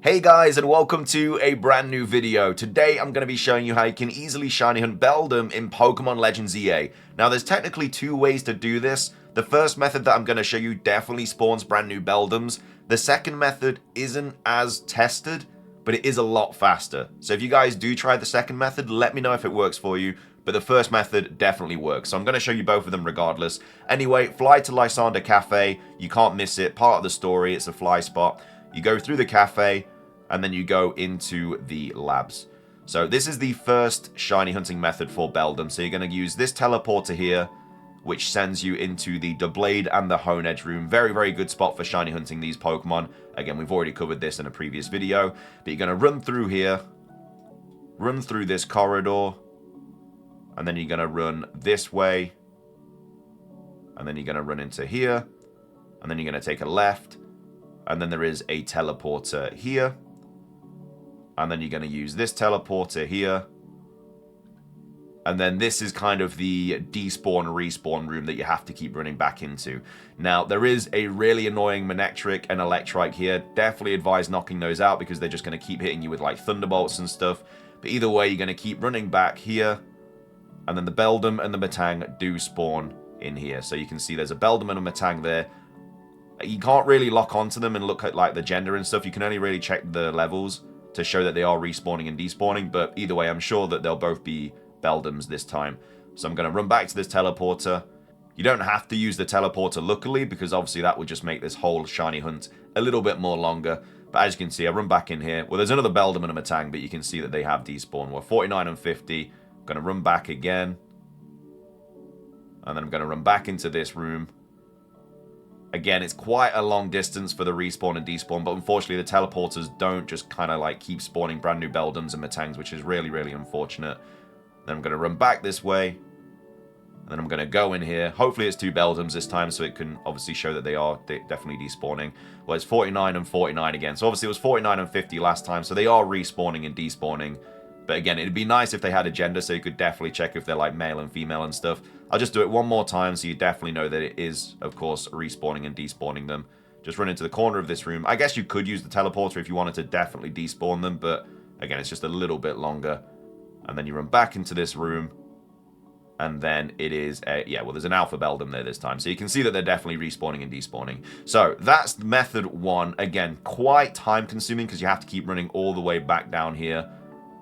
Hey guys, and welcome to a brand new video. Today I'm going to be showing you how you can easily shiny hunt Beldum in Pokemon Legends EA. Now there's technically two ways to do this. The first method that I'm going to show you definitely spawns brand new Beldums. The second method isn't as tested, but it is a lot faster. So if you guys do try the second method, let me know if it works for you. But the first method definitely works. So I'm going to show you both of them regardless. Anyway, fly to Lysander Cafe. You can't miss it. Part of the story. It's a fly spot. You go through the cafe, and then you go into the labs. So this is the first shiny hunting method for Beldum. So you're going to use this teleporter here, which sends you into the Doublade and the Hone Edge room. Very, very good spot for shiny hunting these Pokemon. Again, we've already covered this in a previous video. But you're going to run through here, run through this corridor, and then you're going to run this way, and then you're going to run into here, and then you're going to take a left, and then there is a teleporter here. And then you're going to use this teleporter here. And then this is kind of the despawn respawn room that you have to keep running back into. Now, there is a really annoying Manectric and Electrike here. Definitely advise knocking those out because they're just going to keep hitting you with like Thunderbolts and stuff. But either way, you're going to keep running back here. And then the Beldum and the Matang do spawn in here. So you can see there's a Beldum and a Matang there. You can't really lock onto them and look at like the gender and stuff. You can only really check the levels to show that they are respawning and despawning, but either way, I'm sure that they'll both be Beldums this time. So I'm going to run back to this teleporter. You don't have to use the teleporter, luckily, because obviously that would just make this whole shiny hunt a little bit more longer. But as you can see, I run back in here. Well, there's another Beldum and a Matang, but you can see that they have despawned. We're 49 and 50. I'm going to run back again. And then I'm going to run back into this room. Again, it's quite a long distance for the respawn and despawn, but unfortunately the teleporters don't just kind of like keep spawning brand new Beldums and Matangs, which is really, really unfortunate. Then I'm going to run back this way, and then I'm going to go in here. Hopefully it's two Beldums this time, so it can obviously show that they are definitely despawning. Well, it's 49 and 49 again, so obviously it was 49 and 50 last time, so they are respawning and despawning. But again, it'd be nice if they had a gender, so you could definitely check if they're like male and female and stuff. I'll just do it one more time so you definitely know that it is, of course, respawning and despawning them. Just run into the corner of this room. I guess you could use the teleporter if you wanted to definitely despawn them, but again, it's just a little bit longer. And then you run back into this room, and then it is a, yeah, well, there's an Alpha Beldum there this time. So you can see that they're definitely respawning and despawning. So that's method one. Again, quite time consuming because you have to keep running all the way back down here,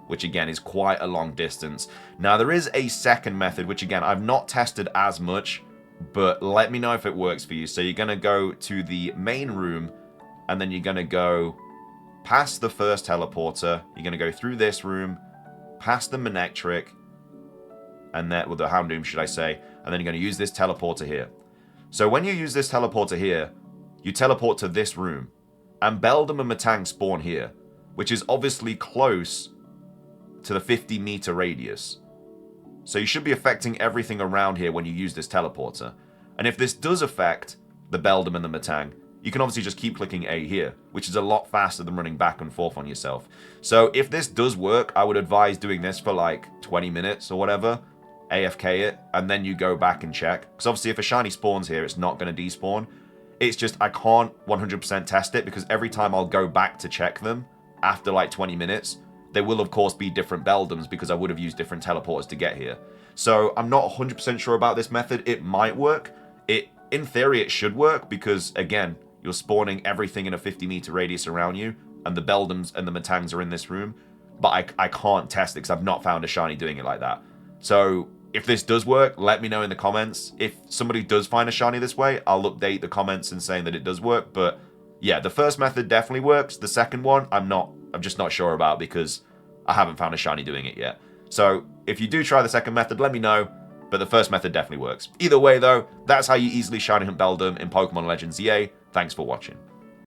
which again is quite a long distance. Now there is a second method, which again I've not tested as much, but let me know if it works for you. So you're going to go to the main room, and then you're going to go past the first teleporter. You're going to go through this room, past the Manectric, and then, well, the Houndoom, should I say, and then you're going to use this teleporter here. So when you use this teleporter here, you teleport to this room, and Beldum and Matang spawn here, which is obviously close to the 50-meter radius. So you should be affecting everything around here when you use this teleporter. And if this does affect the Beldum and the Matang, you can obviously just keep clicking A here, which is a lot faster than running back and forth on yourself. So if this does work, I would advise doing this for like 20 minutes or whatever, AFK it, and then you go back and check. Because obviously if a shiny spawns here, it's not going to despawn. It's just I can't 100% test it because every time I'll go back to check them after like 20 minutes, they will, of course, be different Beldums because I would have used different teleporters to get here. So I'm not 100% sure about this method. It might work. In theory, it should work because, again, you're spawning everything in a 50-meter radius around you, and the Beldums and the Matangs are in this room. But I can't test it because I've not found a shiny doing it like that. So if this does work, let me know in the comments. If somebody does find a shiny this way, I'll update the comments and saying that it does work. But yeah, the first method definitely works. The second one, I'm just not sure about because I haven't found a shiny doing it yet. So if you do try the second method, let me know. But the first method definitely works. Either way, though, that's how you easily shiny hunt Beldum in Pokemon Legends EA. Thanks for watching.